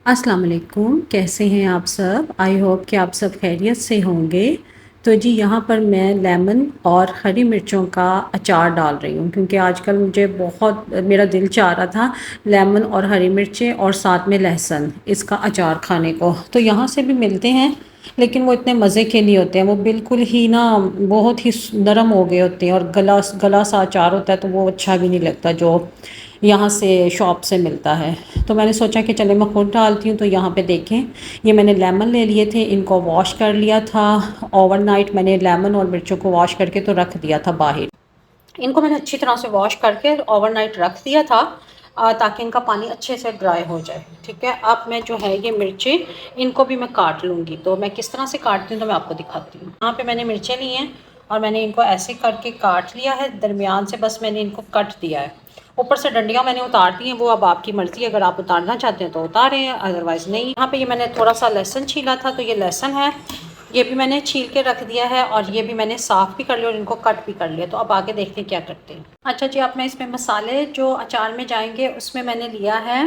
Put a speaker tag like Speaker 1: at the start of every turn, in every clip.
Speaker 1: अस्सलाम वालेकुम, कैसे हैं आप सब? आई होप कि आप सब खैरियत से होंगे। तो जी यहाँ पर मैं लेमन और हरी मिर्चों का अचार डाल रही हूँ क्योंकि आजकल मुझे बहुत मेरा दिल चाह रहा था लेमन और हरी मिर्चें और साथ में लहसुन इसका अचार खाने को। तो यहाँ से भी मिलते हैं लेकिन वो इतने मज़े के नहीं होते हैं, वो बिल्कुल ही ना बहुत ही नरम हो गए होते हैं और गला गला सा अचार होता है तो वो अच्छा भी नहीं लगता जो यहाँ से शॉप से मिलता है। तो मैंने सोचा कि चले मैं ख़ुद डालती हूँ। तो यहाँ पे देखें, ये मैंने लेमन ले लिए थे, इनको वॉश कर लिया था ओवरनाइट। मैंने लेमन और मिर्चों को वॉश करके तो रख दिया था बाहर। इनको मैंने अच्छी तरह से वॉश करके ओवरनाइट रख दिया था ताकि इनका पानी अच्छे से ड्राई हो जाए। ठीक है, अब मैं जो है ये मिर्चें इनको भी मैं काट लूँगी। तो मैं किस तरह से काटती हूँ तो मैं आपको दिखाती हूँ। यहाँ पे मैंने मिर्चें ली हैं और मैंने इनको ऐसे करके काट लिया है, दरमियान से बस मैंने इनको कट दिया है। ऊपर से डंडियाँ मैंने उतार दी हैं, वो अब आपकी मर्ज़ी है, अगर आप उतारना चाहते हैं तो उतारें, अदरवाइज़ नहीं। यहाँ पे ये मैंने थोड़ा सा लहसुन छीला था तो ये लहसुन है, ये भी मैंने छील के रख दिया है और ये भी मैंने साफ़ भी कर लिया और इनको कट भी कर लिया। तो अब आगे देखते हैं क्या करते हैं। अच्छा जी, अब मैं इसमें मसाले जो अचार में जाएंगे उसमें मैंने लिया है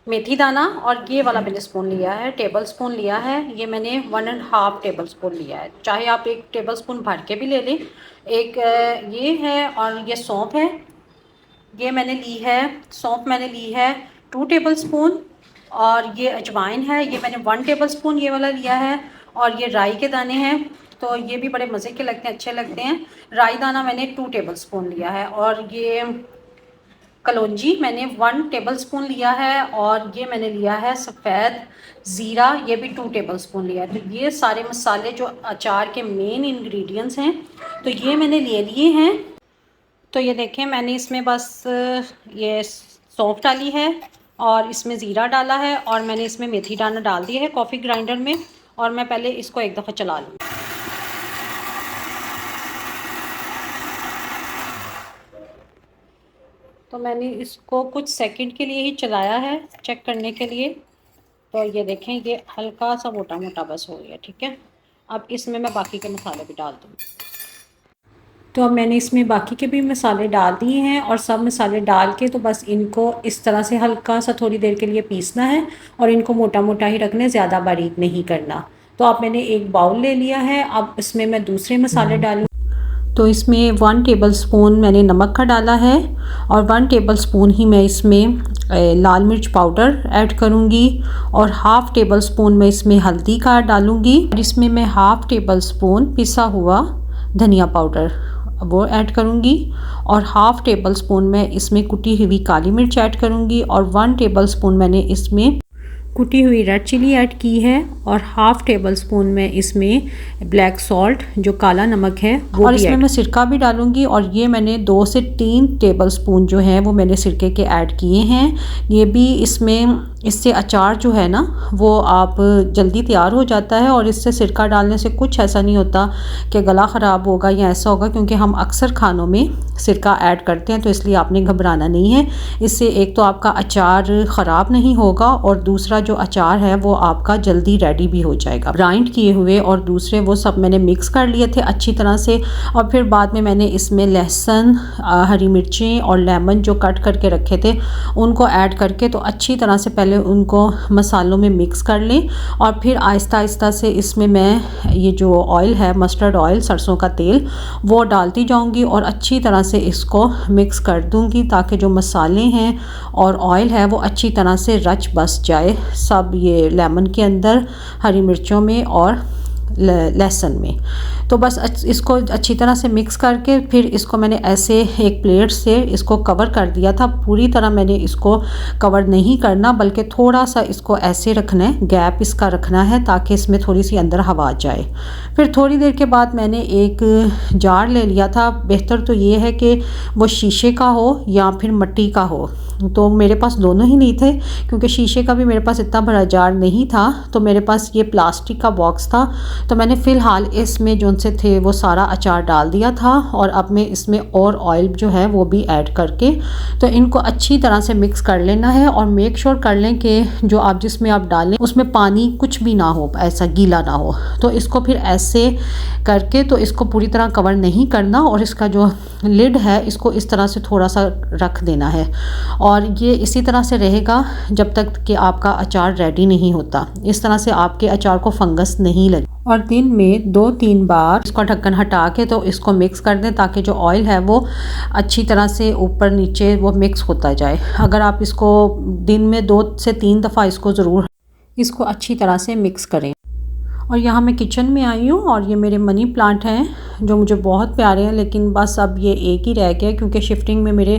Speaker 1: मेथी दाना और ये वाला मैंने स्पून लिया है, टेबल स्पून लिया है। ये मैंने 1.5 टेबल स्पून लिया है, चाहे आप 1 टेबल स्पून भर के भी ले लें। एक ये है और ये सौंफ है, ये मैंने ली है, सौंफ मैंने ली है 2 टेबल स्पून। और ये अजवाइन है, ये मैंने 1 टेबल स्पून ये वाला लिया है। और ये राई के दाने हैं, तो ये भी बड़े मज़े के लगते हैं, अच्छे लगते हैं। राई दाना मैंने 2 टेबल स्पून लिया है। और ये कलौंजी मैंने 1 टेबल स्पून लिया है। और ये मैंने लिया है सफ़ेद ज़ीरा, ये भी 2 टेबल स्पून लिया है। तो ये सारे मसाले जो अचार के मेन इंग्रेडिएंट्स हैं तो ये मैंने ले लिए हैं। तो ये देखें, मैंने इसमें बस ये सौंफ डाली है और इसमें ज़ीरा डाला है और मैंने इसमें मेथी दाना डाल दिया है कॉफ़ी ग्राइंडर में। और मैं पहले इसको एक दफ़ा चला लूँ। तो मैंने इसको कुछ सेकंड के लिए ही चलाया है चेक करने के लिए। तो ये देखें, ये हल्का सा मोटा मोटा बस हो गया। ठीक है, अब इसमें मैं बाकी के मसाले भी डाल दूँ। तो अब मैंने इसमें बाकी के भी मसाले डाल दिए हैं और सब मसाले डाल के तो बस इनको इस तरह से हल्का सा थोड़ी देर के लिए पीसना है और इनको मोटा मोटा ही रखना है, ज़्यादा बारीक नहीं करना। तो अब मैंने एक बाउल ले लिया है, अब इसमें मैं दूसरे मसाले डालूँ। तो इसमें 1 टेबल स्पून मैंने नमक का डाला है और 1 टेबल स्पून ही मैं इसमें लाल मिर्च पाउडर ऐड करूँगी और हाफ़ टेबल स्पून मैं इसमें हल्दी का डालूँगी और इसमें मैं हाफ़ टेबल स्पून पिसा हुआ धनिया पाउडर वो ऐड करूँगी और हाफ़ टेबल स्पून मैं इसमें कुटी हुई काली मिर्च ऐड करूँगी और 1 टेबल स्पून मैंने इसमें कुटी हुई रेड चिली ऐड की है और हाफ़ टेबल स्पून में इसमें ब्लैक सॉल्ट जो काला नमक है वो और इसमें मैं सिरका भी डालूंगी। और ये मैंने 2 से 3 टेबल स्पून जो है वो मैंने सिरके के ऐड किए हैं। ये भी इसमें इससे अचार जो है ना वो आप जल्दी तैयार हो जाता है और इससे सिरका डालने से कुछ ऐसा नहीं होता कि गला ख़राब होगा या ऐसा होगा, क्योंकि हम अक्सर खानों में सिरका ऐड करते हैं। तो इसलिए आपने घबराना नहीं है, इससे एक तो आपका अचार ख़राब नहीं होगा और दूसरा जो अचार है वो आपका जल्दी रेडी भी हो जाएगा। ग्राइंड किए हुए और दूसरे वो सब मैंने मिक्स कर लिए थे अच्छी तरह से और फिर बाद में मैंने इसमें लहसुन, हरी मिर्चें और लेमन जो कट करके रखे थे उनको ऐड करके तो अच्छी तरह से पहले उनको मसालों में मिक्स कर लें और फिर आहिस्ता आहिस्ता से इसमें मैं ये जो ऑयल है मस्टर्ड ऑयल सरसों का तेल वो डालती जाऊंगी और अच्छी तरह से इसको मिक्स कर दूंगी ताकि जो मसाले हैं और ऑयल है वो अच्छी तरह से रच बस जाए सब ये लेमन के अंदर, हरी मिर्चों में और लहसुन में। तो बस इसको अच्छी तरह से मिक्स करके फिर इसको मैंने ऐसे एक प्लेट से इसको कवर कर दिया था। पूरी तरह मैंने इसको कवर नहीं करना बल्कि थोड़ा सा इसको ऐसे रखना है, गैप इसका रखना है ताकि इसमें थोड़ी सी अंदर हवा जाए। फिर थोड़ी देर के बाद मैंने एक जार ले लिया था। बेहतर तो ये है कि वो शीशे का हो या फिर मिट्टी का हो, तो मेरे पास दोनों ही नहीं थे क्योंकि शीशे का भी मेरे पास इतना बड़ा जार नहीं था। तो मेरे पास ये प्लास्टिक का बॉक्स था। तो मैंने फ़िलहाल इसमें जो से थे वो सारा अचार डाल दिया था और अब मैं इसमें और ऑयल जो है वो भी ऐड करके तो इनको अच्छी तरह से मिक्स कर लेना है। और मेक श्योर कर लें कि जो आप जिसमें आप डालें उसमें पानी कुछ भी ना हो, ऐसा गीला ना हो। तो इसको फिर ऐसे करके तो इसको पूरी तरह कवर नहीं करना और इसका जो लिड है इसको इस तरह से थोड़ा सा रख देना है और ये इसी तरह से रहेगा जब तक कि आपका अचार रेडी नहीं होता। इस तरह से आपके अचार को फंगस नहीं लगे। और दिन में 2-3 बार इसका ढक्कन हटा के तो इसको मिक्स कर दें, ताकि जो ऑयल है वो अच्छी तरह से ऊपर नीचे वो मिक्स होता जाए। अगर आप इसको दिन में 2 से 3 दफ़ा इसको अच्छी तरह से मिक्स करें। और यहाँ मैं किचन में आई हूँ और ये मेरे मनी प्लांट हैं जो मुझे बहुत प्यारे हैं, लेकिन बस अब ये एक ही रह गया क्योंकि शिफ्टिंग में मेरे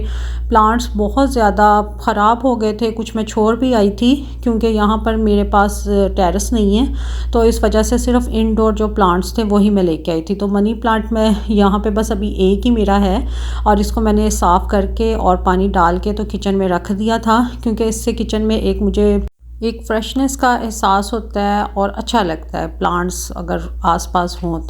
Speaker 1: प्लांट्स बहुत ज़्यादा ख़राब हो गए थे। कुछ मैं छोड़ भी आई थी क्योंकि यहाँ पर मेरे पास टेरेस नहीं है, तो इस वजह से सिर्फ इनडोर जो प्लांट्स थे वही मैं लेके आई थी। तो मनी प्लांट में यहाँ पर बस अभी एक ही मेरा है और इसको मैंने साफ़ करके और पानी डाल के तो किचन में रख दिया था, क्योंकि इससे किचन में मुझे एक फ्रेशनेस का एहसास होता है और अच्छा लगता है प्लांट्स अगर आसपास हों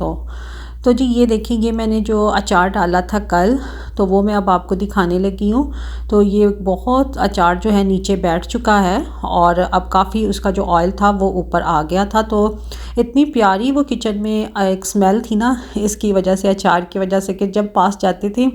Speaker 1: तो जी ये देखिए, ये मैंने जो अचार डाला था कल, तो वो मैं अब आपको दिखाने लगी हूँ। तो ये बहुत अचार जो है नीचे बैठ चुका है और अब काफ़ी उसका जो ऑयल था वो ऊपर आ गया था। तो इतनी प्यारी वो किचन में एक स्मेल थी ना, इसकी वजह से, अचार की वजह से, कि जब पास जाती थी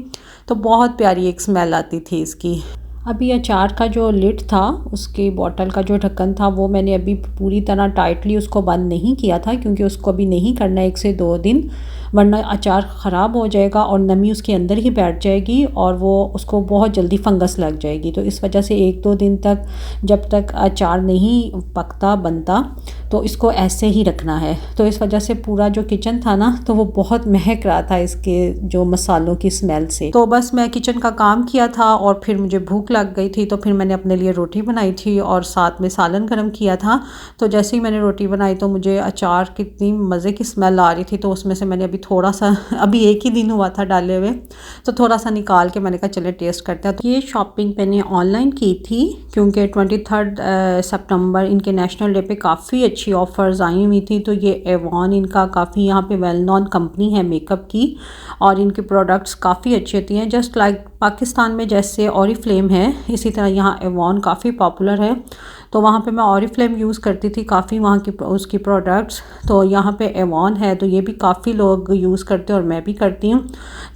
Speaker 1: तो बहुत प्यारी एक स्मेल आती थी इसकी। अभी अचार का जो लिड था, उसकी बॉटल का जो ढक्कन था, वो मैंने अभी पूरी तरह टाइटली उसको बंद नहीं किया था, क्योंकि उसको अभी नहीं करना 1 से 2 दिन, वरना अचार ख़राब हो जाएगा और नमी उसके अंदर ही बैठ जाएगी और वो उसको बहुत जल्दी फंगस लग जाएगी। तो इस वजह से 1-2 दिन तक, जब तक अचार नहीं पकता बनता, तो इसको ऐसे ही रखना है। तो इस वजह से पूरा जो किचन था ना, तो वो बहुत महक रहा था इसके जो मसालों की स्मेल से। तो बस मैं किचन का काम किया था और फिर मुझे भूख लग गई थी, तो फिर मैंने अपने लिए रोटी बनाई थी और साथ में सालन गरम किया था। तो जैसे ही मैंने रोटी बनाई तो मुझे अचार की इतनी मज़े की स्मेल आ रही थी, तो उसमें से मैंने अभी थोड़ा सा, अभी 1 ही दिन हुआ था डाले हुए, तो थोड़ा सा निकाल के मैंने कहा चले टेस्ट करते हैं। तो ये शॉपिंग मैंने ऑनलाइन की थी क्योंकि 23 सितंबर इनके नेशनल डे पे काफ़ी अच्छी ऑफ़र्स आई हुई थी। तो ये एवॉन इनका काफ़ी यहाँ पे वेल नोन कंपनी है मेकअप की, और इनके प्रोडक्ट्स काफ़ी अच्छी होती हैं। जस्ट लाइक पाकिस्तान में जैसे ऑरिफ्लेम है, इसी तरह यहाँ एवॉन काफ़ी पॉपुलर है। तो वहाँ पे मैं ऑरिफ्लेम यूज़ करती थी काफ़ी, वहाँ की उसकी प्रोडक्ट्स। तो यहाँ पे एवॉन है, तो ये भी काफ़ी लोग यूज़ करते हैं और मैं भी करती हूँ।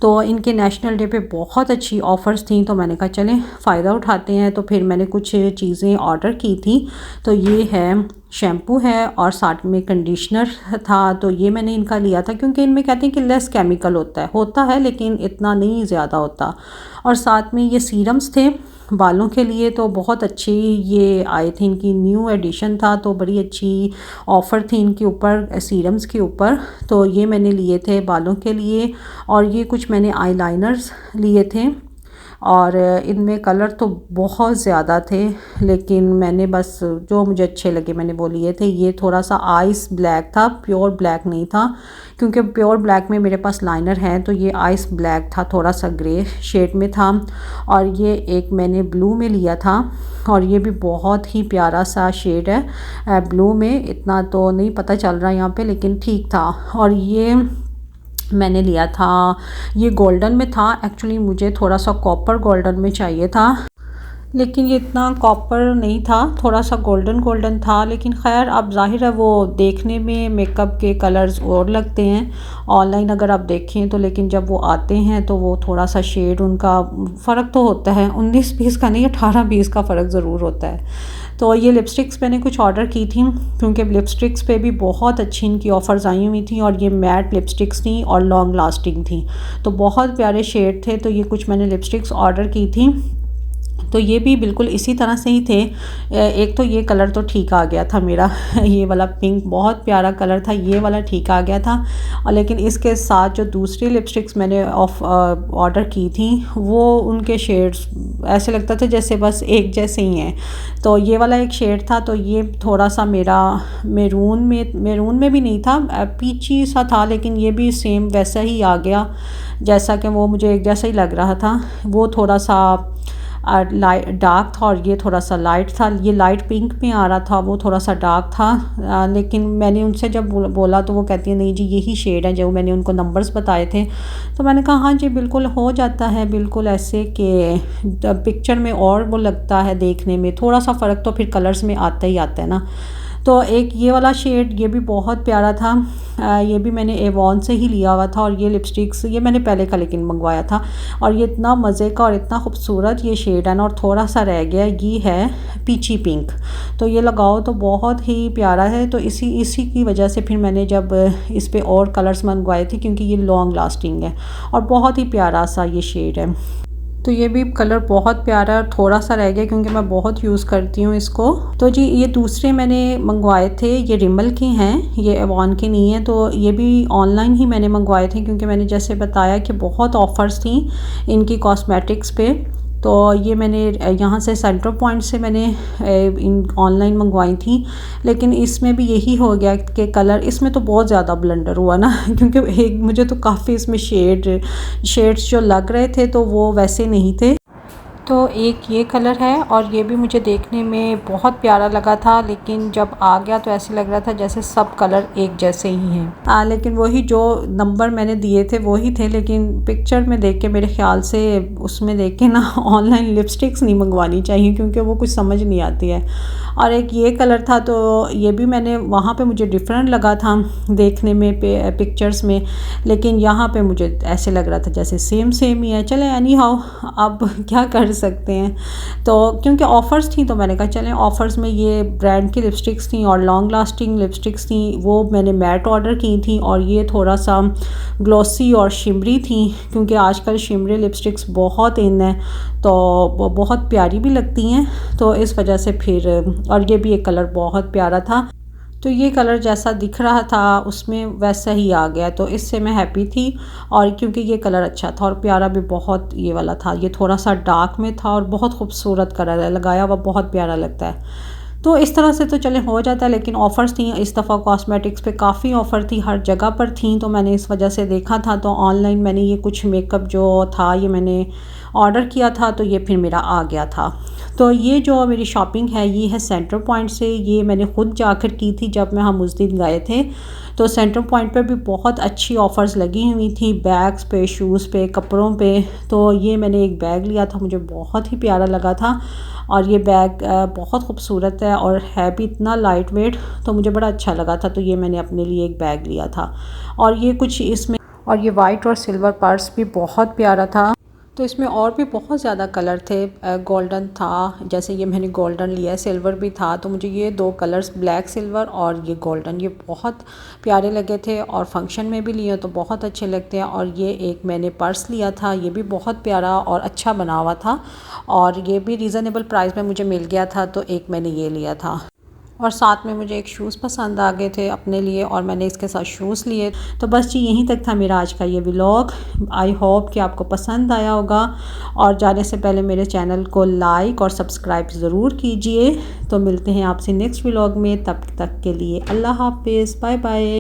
Speaker 1: तो इनके नेशनल डे पे बहुत अच्छी ऑफ़र्स थी, तो मैंने कहा चलें फ़ायदा उठाते हैं। तो फिर मैंने कुछ चीज़ें ऑर्डर की थी। तो ये है शैम्पू है और साथ में कंडीशनर था। तो ये मैंने इनका लिया था क्योंकि इनमें कहते हैं कि लेस केमिकल होता है लेकिन इतना नहीं ज़्यादा होता। और साथ में ये सीरम्स थे बालों के लिए, तो बहुत अच्छी ये आए थे, इनकी न्यू एडिशन था, तो बड़ी अच्छी ऑफ़र थी इनके ऊपर, सीरम्स के ऊपर। तो ये मैंने लिए थे बालों के लिए। और ये कुछ मैंने आईलाइनर्स लिए थे और इनमें कलर तो बहुत ज़्यादा थे, लेकिन मैंने बस जो मुझे अच्छे लगे मैंने वो लिए थे। ये थोड़ा सा आइस ब्लैक था, प्योर ब्लैक नहीं था, क्योंकि प्योर ब्लैक में मेरे पास लाइनर है। तो ये आइस ब्लैक था, थोड़ा सा ग्रे शेड में था। और ये एक मैंने ब्लू में लिया था, और ये भी बहुत ही प्यारा सा शेड है ब्लू में, इतना तो नहीं पता चल रहा यहाँ पे, लेकिन ठीक था। और ये मैंने लिया था, ये गोल्डन में था। एक्चुअली मुझे थोड़ा सा कॉपर गोल्डन में चाहिए था, लेकिन ये इतना कॉपर नहीं था, थोड़ा सा गोल्डन गोल्डन था। लेकिन खैर अब जाहिर है वो देखने में मेकअप के कलर्स और लगते हैं ऑनलाइन अगर आप देखें तो, लेकिन जब वो आते हैं तो वो थोड़ा सा शेड उनका फ़र्क तो होता है, 19-20 का नहीं, 18-20 का फ़र्क ज़रूर होता है। तो ये लिपस्टिक्स मैंने कुछ ऑर्डर की थी क्योंकि लिपस्टिक्स पे भी बहुत अच्छी इनकी ऑफ़र्स आई हुई थी, और ये मैट लिपस्टिक्स थी और लॉन्ग लास्टिंग थी, तो बहुत प्यारे शेड थे। तो ये कुछ मैंने लिपस्टिक्स ऑर्डर की थी, तो ये भी बिल्कुल इसी तरह से ही थे। एक तो ये कलर तो ठीक आ गया था मेरा ये वाला पिंक बहुत प्यारा कलर था, ये वाला ठीक आ गया था। और लेकिन इसके साथ जो दूसरी लिपस्टिक्स मैंने ऑर्डर की थी, वो उनके शेड्स ऐसे लगता था जैसे बस एक जैसे ही हैं। तो ये वाला एक शेड था, तो ये थोड़ा सा मेरा मैरून में भी नहीं था, पीची सा था, लेकिन ये भी सेम वैसा ही आ गया जैसा कि वो मुझे एक जैसा ही लग रहा था। वो थोड़ा सा लाइट डार्क था और ये थोड़ा सा लाइट था। ये लाइट पिंक में आ रहा था, वो थोड़ा सा डार्क था। लेकिन मैंने उनसे जब बोला तो वो कहती है नहीं जी यही शेड है, जो मैंने उनको नंबर्स बताए थे। तो मैंने कहा हाँ जी बिल्कुल हो जाता है, बिल्कुल ऐसे कि पिक्चर में और वो लगता है देखने में थोड़ा सा फ़र्क तो फिर कलर्स में आता ही आता है ना। तो एक ये वाला शेड ये भी बहुत प्यारा था। ये भी मैंने एवॉन से ही लिया हुआ था और ये लिपस्टिक्स ये मैंने पहले का लेकिन मंगवाया था और ये इतना मज़े का और इतना खूबसूरत ये शेड है ना। और थोड़ा सा रह गया, ये है पीची पिंक, तो ये लगाओ तो बहुत ही प्यारा है। तो इसी की वजह से फिर मैंने जब इस पे और कलर्स मंगवाए थे क्योंकि ये लॉन्ग लास्टिंग है और बहुत ही प्यारा सा ये शेड है। तो ये भी कलर बहुत प्यारा है और थोड़ा सा रह गया क्योंकि मैं बहुत यूज़ करती हूँ इसको। तो जी ये दूसरे मैंने मंगवाए थे, ये रिमल के हैं, ये एवॉन के नहीं है। तो ये भी ऑनलाइन ही मैंने मंगवाए थे क्योंकि मैंने जैसे बताया कि बहुत ऑफ़र्स थी इनकी कॉस्मेटिक्स पे। तो ये मैंने यहाँ से सेंटर पॉइंट से मैंने इन ऑनलाइन मंगवाई थी। लेकिन इसमें भी यही हो गया कि कलर इसमें तो बहुत ज़्यादा ब्लंडर हुआ ना क्योंकि एक मुझे तो काफ़ी इसमें शेड्स जो लग रहे थे तो वो वैसे नहीं थे। तो एक ये कलर है और ये भी मुझे देखने में बहुत प्यारा लगा था, लेकिन जब आ गया तो ऐसे लग रहा था जैसे सब कलर एक जैसे ही हैं। लेकिन वही जो नंबर मैंने दिए थे वही थे, लेकिन पिक्चर में देख के मेरे ख्याल से उसमें देख के ना ऑनलाइन लिपस्टिक्स नहीं मंगवानी चाहिए क्योंकि वो कुछ समझ नहीं आती है। और एक ये कलर था तो ये भी मैंने वहाँ पे मुझे डिफरेंट लगा था देखने में पिक्चर्स में, लेकिन यहाँ पे मुझे ऐसे लग रहा था जैसे सेम ही है। चले एनी हाउ अब क्या कर सकते हैं। तो क्योंकि ऑफ़र्स थी तो मैंने कहा चलें, ऑफ़र्स में ये ब्रांड की लिपस्टिक्स थी और लॉन्ग लास्टिंग लिपस्टिक्स थी, वो मैंने मैट ऑर्डर की थी और ये थोड़ा सा ग्लॉसी और शिमरी थी क्योंकि आजकल शिमरी लिपस्टिक्स बहुत इन है तो बहुत प्यारी भी लगती हैं। तो इस वजह से फिर और ये भी एक कलर बहुत प्यारा था, तो ये कलर जैसा दिख रहा था उसमें वैसा ही आ गया, तो इससे मैं हैप्पी थी। और क्योंकि ये कलर अच्छा था और प्यारा भी बहुत ये वाला था, ये थोड़ा सा डार्क में था और बहुत खूबसूरत कलर है, लगाया हुआ बहुत प्यारा लगता है। तो इस तरह से तो चले हो जाता है, लेकिन ऑफ़र्स थी इस दफ़ा कॉस्मेटिक्स पे काफ़ी ऑफ़र थी, हर जगह पर थी। तो मैंने इस वजह से देखा था, तो ऑनलाइन मैंने ये कुछ मेकअप जो था ये मैंने ऑर्डर किया था, तो ये फिर मेरा आ गया था। तो ये जो मेरी शॉपिंग है ये है सेंटर पॉइंट से, ये मैंने ख़ुद जाकर की थी जब मैं हम उस दिन गए थे। तो सेंटर पॉइंट पर भी बहुत अच्छी ऑफ़र्स लगी हुई थी, बैग्स पे, शूज़ पे, कपड़ों पे। तो ये मैंने एक बैग लिया था, मुझे बहुत ही प्यारा लगा था और ये बैग बहुत खूबसूरत है और है भी इतना लाइट वेट, तो मुझे बड़ा अच्छा लगा था। तो ये मैंने अपने लिए एक बैग लिया था और ये कुछ इसमें और ये वाइट और सिल्वर पर्स भी बहुत प्यारा था। तो इसमें और भी बहुत ज़्यादा कलर थे, गोल्डन था, जैसे ये मैंने गोल्डन लिया है, सिल्वर भी था। तो मुझे ये दो कलर्स ब्लैक सिल्वर और ये गोल्डन ये बहुत प्यारे लगे थे और फंक्शन में भी लिए तो बहुत अच्छे लगते हैं। और ये एक मैंने पर्स लिया था, ये भी बहुत प्यारा और अच्छा बना हुआ था और ये भी रीज़नेबल प्राइस में मुझे मिल गया था, तो एक मैंने ये लिया था। और साथ में मुझे एक शूज़ पसंद आ गए थे अपने लिए और मैंने इसके साथ शूज़ लिए। तो बस जी यहीं तक था मेरा आज का ये व्लॉग। आई होप कि आपको पसंद आया होगा और जाने से पहले मेरे चैनल को लाइक और सब्सक्राइब ज़रूर कीजिए। तो मिलते हैं आपसे नेक्स्ट व्लॉग में, तब तक के लिए अल्लाह हाफिज़, बाय बाय।